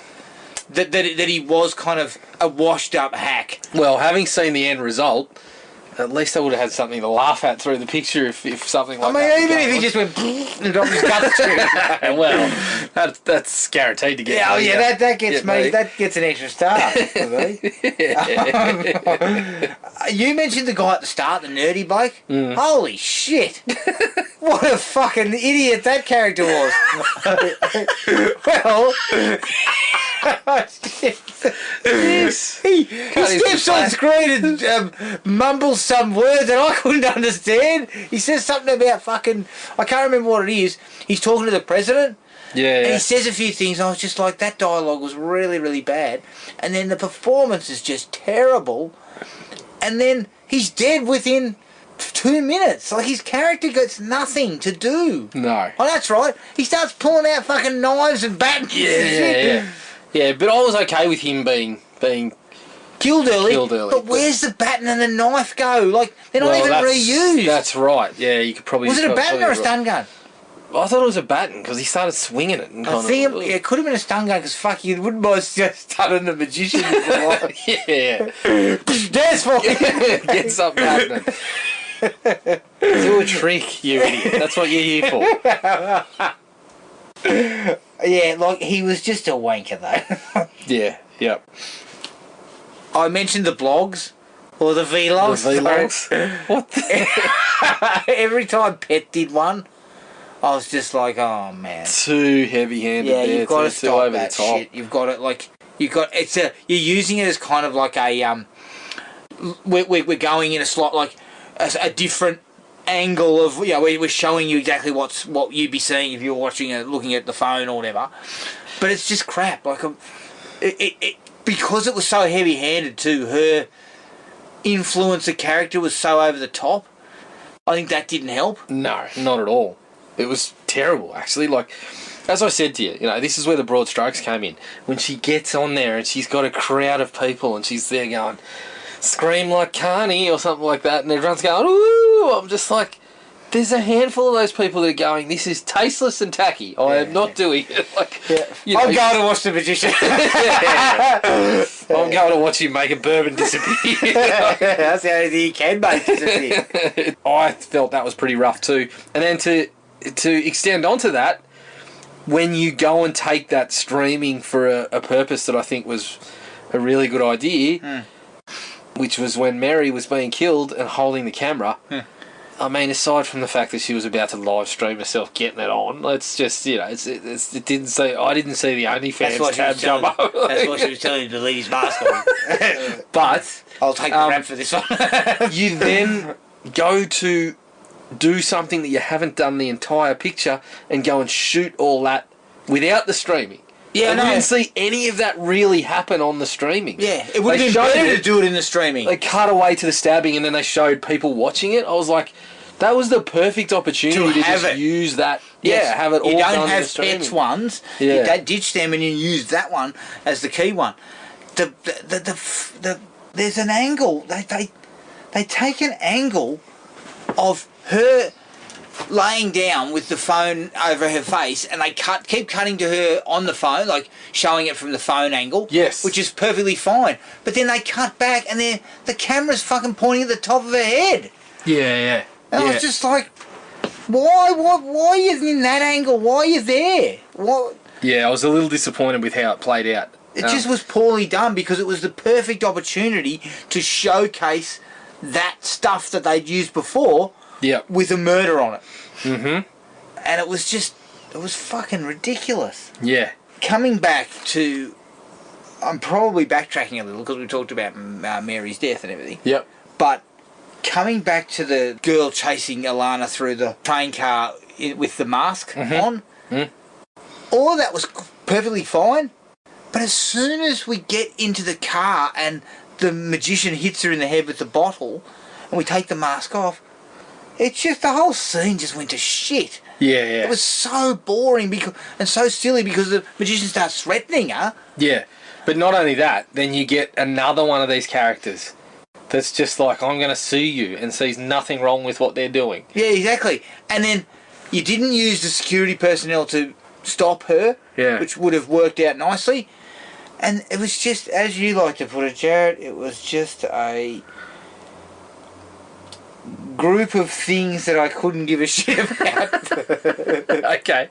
That he was kind of a washed-up hack. Well, having seen the end result... At least I would have had something to laugh at through the picture if something like that. I mean, even if he just went and dropped his guts through. Well, that's guaranteed to get. Yeah, that gets me. That gets an extra star for me. You mentioned the guy at the start, the nerdy bloke. Holy shit! What a fucking idiot that character was. Well. He steps on screen and mumbles some words that I couldn't understand. He says something about fucking... I can't remember what it is. He's talking to the president. Yeah. And he says a few things. And I was just like, that dialogue was really, really bad. And then the performance is just terrible. And then he's dead within 2 minutes. Like, his character gets nothing to do. No. Oh, that's right. He starts pulling out fucking knives and batons and shit. Yeah, but I was okay with him being killed early. But where's the baton and the knife go? Like, they're not even reused. That's right. Yeah, you could probably... Was it a baton or a stun gun? I thought it was a baton because he started swinging it. And I think it could have been a stun gun because fuck you wouldn't mind just stunning the magician with the light. Yeah. Dance for me. Get something happening. Do a trick, you idiot. That's what you're here for. Yeah, like, he was just a wanker, though. Yeah, yep. I mentioned the blogs, or the vlogs. The vlogs? What the... Every time Pet did one, I was just like, oh, man. Too heavy-handed. Yeah, you've got to stop over that the top. shit. You've got it, like, you're using it as kind of like a, we're going in a slot, like, a different angle of, you know, we're showing you exactly what you'd be seeing if you're watching it, looking at the phone or whatever, but it's just crap. Like, it because it was so heavy-handed too, her influencer character was so over the top. I think that didn't help. No, not at all. It was terrible, actually. Like, as I said to you, you know, this is where the broad strokes came in. When she gets on there and she's got a crowd of people and she's there going, scream like Carney or something like that, and everyone's going, ooh, I'm just like, there's a handful of those people that are going, this is tasteless and tacky. I am not doing it. Like, you know, I'm going to watch The Magician. I'm going to watch you make a bourbon disappear. That's the only thing you can make disappear. I felt that was pretty rough too. And then to extend onto that, when you go and take that streaming for a purpose that I think was a really good idea, which was when Mary was being killed and holding the camera, I mean, aside from the fact that she was about to live stream herself getting it on, let's just, you know, it didn't say, I didn't see the OnlyFans tab jump up. That's why she was telling him to leave his mask on. But I'll take the rap for this one. You then go to do something that you haven't done the entire picture and go and shoot all that without the streaming. Yeah, we didn't see any of that really happen on the streaming. Yeah, it would have been better to do it in the streaming. They cut away to the stabbing and then they showed people watching it. I was like, that was the perfect opportunity to just use that. Yes. Yeah, have it all you done don't in the have streaming. pets ones. Yeah. You don't ditch them and you use that one as the key one. There's an angle. They take an angle of her laying down with the phone over her face, and they keep cutting to her on the phone, like showing it from the phone angle. Yes. Which is perfectly fine. But then they cut back, and the camera's fucking pointing at the top of her head. Yeah. And I was just like, why are you in that angle? Why are you there? What? Yeah, I was a little disappointed with how it played out. It just was poorly done because it was the perfect opportunity to showcase that stuff that they'd used before. Yep. With a murder on it. Mm-hmm. And it was fucking ridiculous. Yeah. Coming back to... I'm probably backtracking a little because we talked about Mary's death and everything. Yep. But coming back to the girl chasing Alana through the train car with the mask on, all of that was perfectly fine. But as soon as we get into the car and the magician hits her in the head with the bottle and we take the mask off, it's just the whole scene just went to shit. Yeah. It was so boring and so silly because the magician starts threatening her. Yeah. But not only that, then you get another one of these characters that's just like, I'm going to sue you, and sees nothing wrong with what they're doing. Yeah, exactly. And then you didn't use the security personnel to stop her, which would have worked out nicely. And it was just, as you like to put it, Jared, it was just a group of things that I couldn't give a shit about. Okay.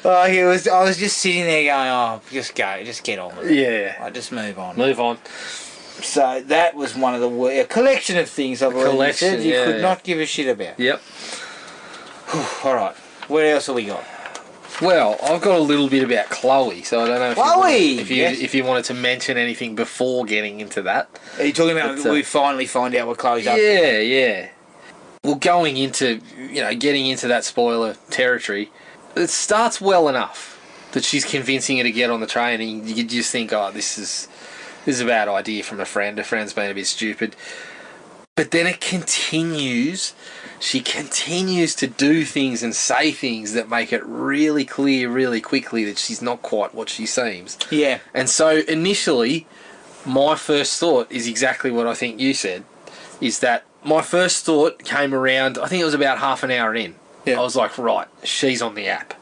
I was just sitting there going, oh, just get on with it. Yeah. Just move on. Move on. So that was one of a collection of things I believe you said you could not give a shit about. Yep. All right. What else have we got? Well, I've got a little bit about Chloe, so I don't know if you wanted to mention anything before getting into that. Are you talking about we finally find out what Chloe's up to? Yeah. Well, getting into that spoiler territory, it starts well enough that she's convincing her to get on the train, and you just think, oh, this is a bad idea from a friend. Her friend's been a bit stupid. But then it continues. She continues to do things and say things that make it really clear really quickly that she's not quite what she seems. Yeah. And so initially, my first thought is exactly what I think you said, is that my first thought came around, I think it was about half an hour in. Yeah. I was like, right, she's on the app.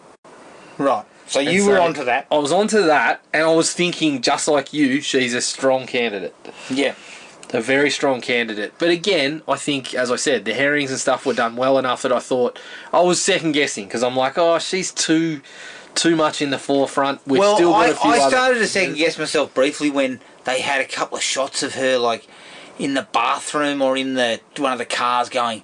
Right. So you were onto that. I was onto that, and I was thinking, just like you, she's a strong candidate. Yeah. A very strong candidate. But again, I think, as I said, the herrings and stuff were done well enough that I thought, I was second guessing, because I'm like, oh, she's too much in the forefront. We've still got a few I started to second guess myself briefly when they had a couple of shots of her, like, in the bathroom or in one of the cars going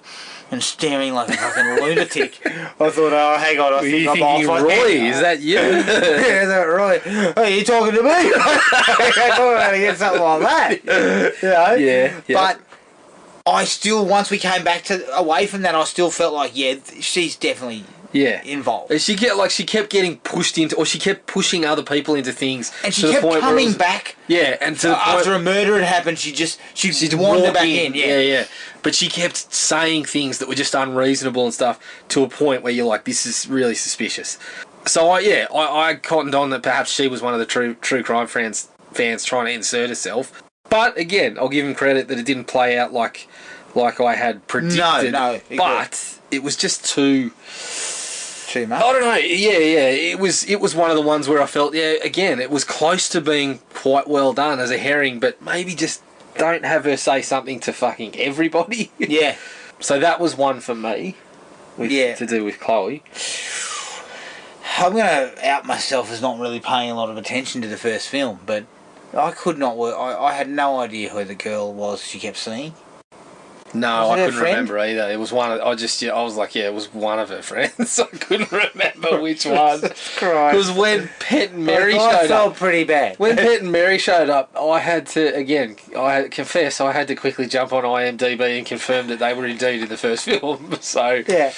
and staring like a fucking lunatic. I thought, oh, hang on, I think I'm off. Roy, is that you? Yeah, is that Roy? Hey, you talking to me? I thought I to get something like that. You know? Yeah. But I still, once we came back away from that, I still felt like, yeah, she's definitely involved. She kept getting pushed into, or she kept pushing other people into things, and she kept coming back. Yeah, and to the point after a murder had happened, she'd wander back in. Yeah. But she kept saying things that were just unreasonable and stuff to a point where you're like, this is really suspicious. So I cottoned on that perhaps she was one of the true crime fans trying to insert herself. But again, I'll give him credit that it didn't play out like I had predicted. No. But it was just too much. I don't know. Yeah. It was one of the ones where I felt, again, it was close to being quite well done as a herring, but maybe just don't have her say something to fucking everybody. Yeah. So that was one for me. To do with Chloe. I'm going to out myself as not really paying a lot of attention to the first film, but I could not work. I had no idea who the girl was she kept seeing. No, Was it I her couldn't friend? remember either. It was one of. I was like, yeah, it was one of her friends. I couldn't remember which one. Because when Pet and Mary I showed felt up, pretty bad. when Pet and Mary showed up, I had to confess, I had to quickly jump on IMDb and confirm that they were indeed in the first film. So Yeah,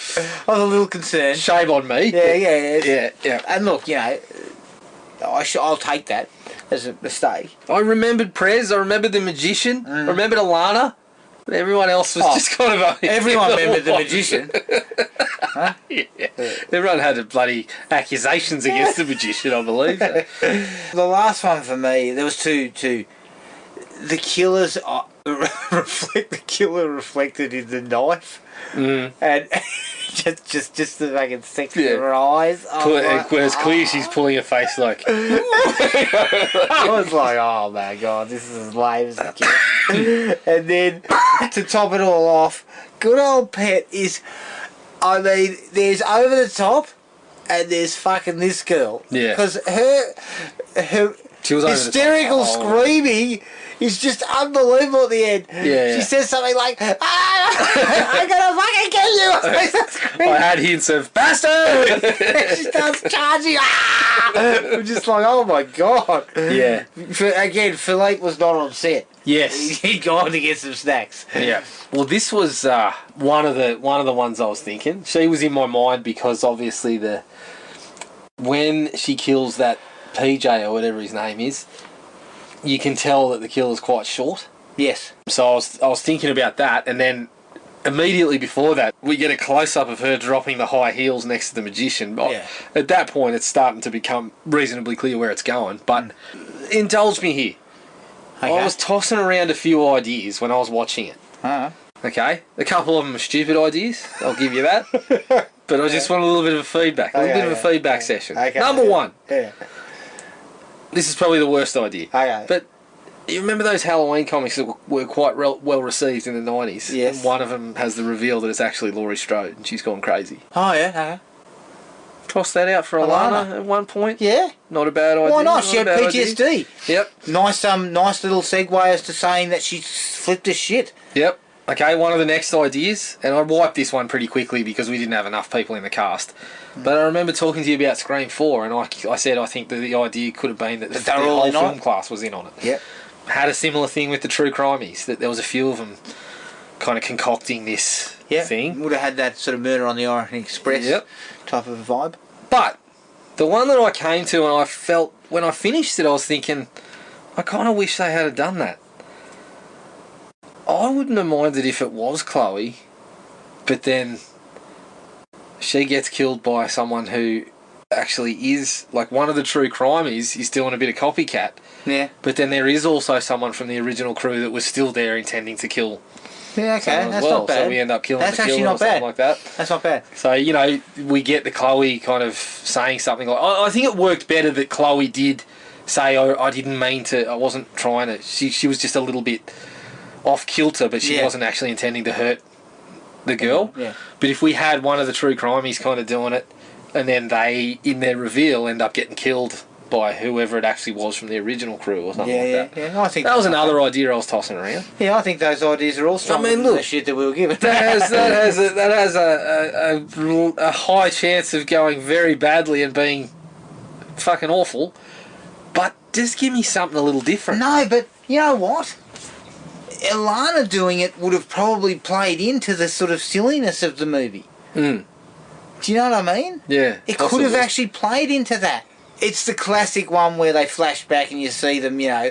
I was a little concerned. shame on me. Yeah. And look, you know, I'll take that as a mistake. I remembered Prez. I remembered the magician. I remembered Alana. But everyone else was just kind of... Everyone remembered the magician. Yeah. Everyone had bloody accusations against the magician, I believe. The last one for me, there was two. The killers the killer reflected in the knife, and just the fucking sex in her eyes. Whereas clear she's pulling her face like... I was like, oh my god, this is as lame as it gets. And then to top it all off, good old Pet is, I mean, there's over the top, and there's fucking this girl. Yeah. Because her she was hysterical screaming is just unbelievable at the end. She says something like, I'm gonna fucking kill you. I had hints of bastard. She starts charging. I'm just like, oh my god. Yeah. Again, Philippe was not on set. Yes. He'd gone to get some snacks. Yeah. Well, this was one of the ones I was thinking. She was in my mind because obviously when she kills that PJ or whatever his name is, you can tell that the killer's quite short. Yes. So I was thinking about that, and then immediately before that, we get a close-up of her dropping the high heels next to the magician. Yeah. At that point, it's starting to become reasonably clear where it's going. But indulge me here. Okay. I was tossing around a few ideas when I was watching it. Okay? A couple of them are stupid ideas. I'll give you that. But I just want a little bit of feedback. A little bit of a feedback session. Okay. Number one. Yeah. This is probably the worst idea. Okay. But you remember those Halloween comics that were quite well received in the 90s? Yes. And one of them has the reveal that it's actually Laurie Strode and she's gone crazy. Oh, yeah. Okay. Toss that out for Alana at one point. Yeah. Not a bad idea. Why not? She had PTSD. Idea. Yep. Nice little segue as to saying that she flipped her shit. Yep. Okay, one of the next ideas, and I wiped this one pretty quickly because we didn't have enough people in the cast. But I remember talking to you about Scream 4, and I said I think that the idea could have been that the whole film class was in on it. Yep. Had a similar thing with the True Crimies, that there was a few of them kind of concocting this thing. Would have had that sort of Murder on the Orient Express type of vibe. But the one that I came to and I felt, when I finished it, I was thinking, I kind of wish they had done that. I wouldn't have minded if it was Chloe, but then she gets killed by someone who actually is, like, one of the True Crimies is doing a bit of copycat. Yeah. But then there is also someone from the original crew that was still there intending to kill. Yeah, okay, that's not bad. So we end up killing that's the actually killer not or something bad. like that. That's not bad. So, you know, we get the Chloe kind of saying something like... I think it worked better that Chloe did say, oh, I didn't mean to, I wasn't trying to... She was just a little bit off kilter, but she wasn't actually intending to hurt the girl. Yeah. But if we had one of the True Crimies kind of doing it, and then they, in their reveal, end up getting killed by whoever it actually was from the original crew or something like that. Yeah, I think that was another idea I was tossing around. Yeah, I think those ideas are all strong. I mean, look, the shit that we were given. That has a high chance of going very badly and being fucking awful. But just give me something a little different. No, but you know what? Ilana doing it would have probably played into the sort of silliness of the movie. Mm. Do you know what I mean? Yeah. It could have actually played into that. It's the classic one where they flash back and you see them, you know,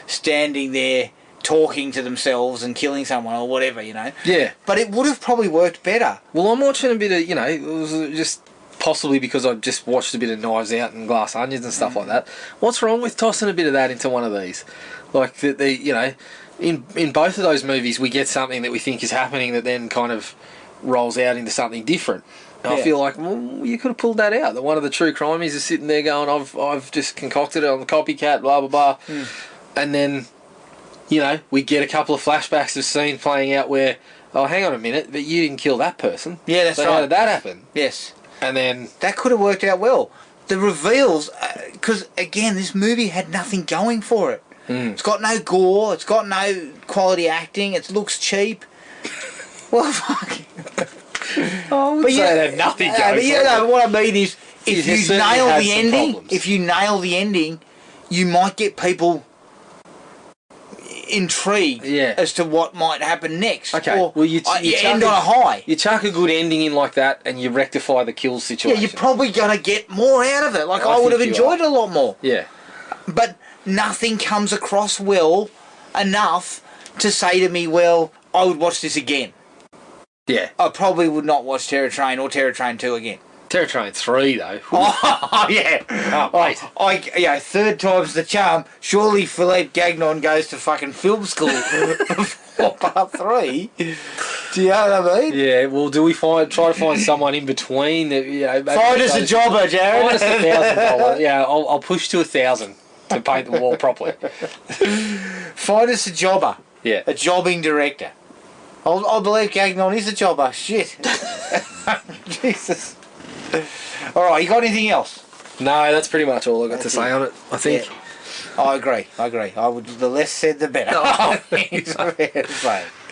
standing there talking to themselves and killing someone or whatever, you know. Yeah. But it would have probably worked better. Well, I'm watching a bit of, you know, it was just possibly because I've just watched a bit of Knives Out and Glass Onions and stuff like that. What's wrong with tossing a bit of that into one of these? Like, the you know... In both of those movies, we get something that we think is happening that then kind of rolls out into something different. And I feel like, well, you could have pulled that out. That one of the True Crimies is sitting there going, I've just concocted it on the copycat, blah, blah, blah. And then, you know, we get a couple of flashbacks of scene playing out where, oh, hang on a minute, but you didn't kill that person. Yeah, that's right. How did that happen? Yes. And then... That could have worked out well. The reveals, because, again, this movie had nothing going for it. It's got no gore, it's got no quality acting, it looks cheap. Well, fuck. But you they have nothing going but for you them. know, what I mean is, if It you certainly nail has the some ending, problems. you might get people intrigued as to what might happen next. Okay, Or, well, you end on a high. You chuck a good ending in like that, and you rectify the kill situation. Yeah, you're probably going to get more out of it. Like, I would have enjoyed it a lot more. Yeah. But nothing comes across well enough to say to me, well, I would watch this again. Yeah. I probably would not watch Terror Train or Terror Train 2 again. Terror Train 3, though. Oh, yeah. mate. Third time's the charm. Surely Philippe Gagnon goes to fucking film school for part 3. Do you know what I mean? Yeah, well, do we try to find someone in between? That, find us a jobber, Jared. Find us $1,000. Yeah, I'll push to 1,000 to paint the wall properly. Find us a jobber. Yeah. A jobbing director. I believe Gagnon is a jobber. Shit. Jesus. Alright, you got anything else? No, that's pretty much all I got to say on it, I think. Yeah. I agree. The less said, the better.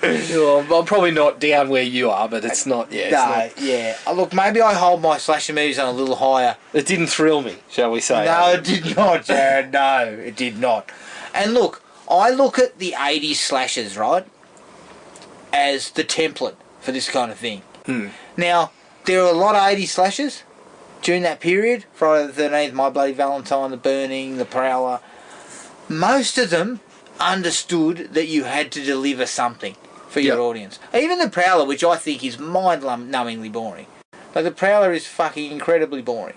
Well, I'm probably not down where you are, but it's not, Look, maybe I hold my slasher movies on a little higher. It didn't thrill me, shall we say. No, it did not, Jared. No, it did not. And look, I look at the 80s slashers, right, as the template for this kind of thing. Now, there are a lot of 80s slashers during that period. Friday the 13th, My Bloody Valentine, The Burning, The Prowler. Most of them understood that you had to deliver something for your audience. Even The Prowler, which I think is mind-numbingly boring. Like, The Prowler is fucking incredibly boring.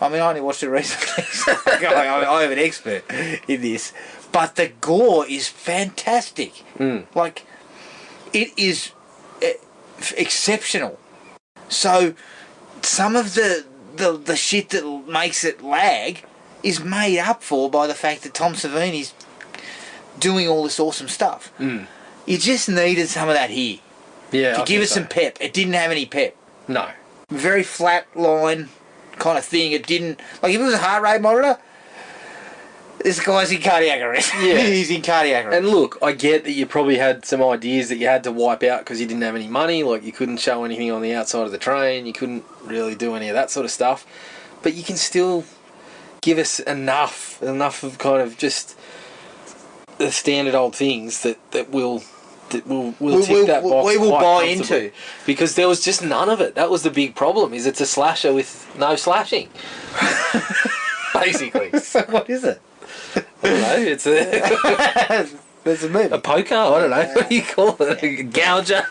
I mean, I only watched it recently, so I'm an expert in this. But the gore is fantastic. Like, it is exceptional. So, some of the shit that makes it lag is made up for by the fact that Tom Savini's doing all this awesome stuff. You just needed some of that here. Yeah, to give it some pep. It didn't have any pep. No. Very flat line kind of thing. It didn't... Like, if it was a heart rate monitor, this guy's in cardiac arrest. Yeah. He's in cardiac arrest. And look, I get that you probably had some ideas that you had to wipe out because you didn't have any money. Like, you couldn't show anything on the outside of the train. You couldn't really do any of that sort of stuff. But you can still give us enough of kind of just the standard old things that will tick that box. We will buy into. Because there was just none of it. That was the big problem, is it's a slasher with no slashing. Basically. So what is it? I don't know. It's a... It's a movie. A poker? I don't know. What do you call it? A gouger?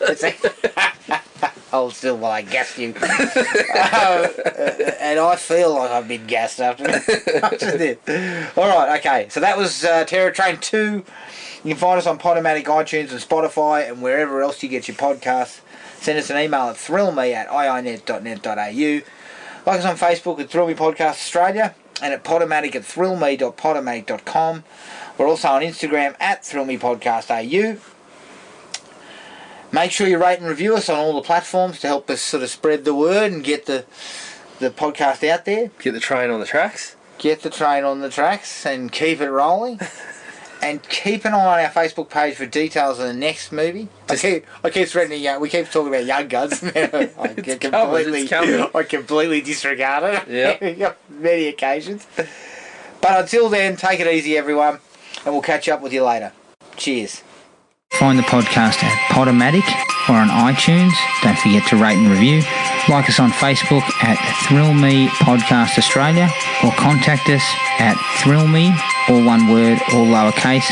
Hold still while I gas you. And I feel like I've been gassed after this. Alright, okay. So that was Terror Train 2. You can find us on Podomatic, iTunes and Spotify and wherever else you get your podcasts. Send us an email at thrillme@iinet.net.au. Like us on Facebook at Thrill Me Podcast Australia and at Podomatic at thrillme.podomatic.com. We're also on Instagram at thrillmepodcastau. Make sure you rate and review us on all the platforms to help us sort of spread the word and get the podcast out there. Get the train on the tracks. Get the train on the tracks and keep it rolling. And keep an eye on our Facebook page for details of the next movie. I keep threatening. We keep talking about Young Guns. I completely disregard it. Yeah. Many occasions. But until then, take it easy, everyone, and we'll catch up with you later. Cheers. Find the podcast at Podomatic or on iTunes. Don't forget to rate and review. Like us on Facebook at Thrill Me Podcast Australia or contact us at thrillme, all one word, all lowercase,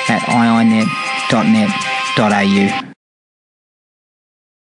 at iinet.net.au.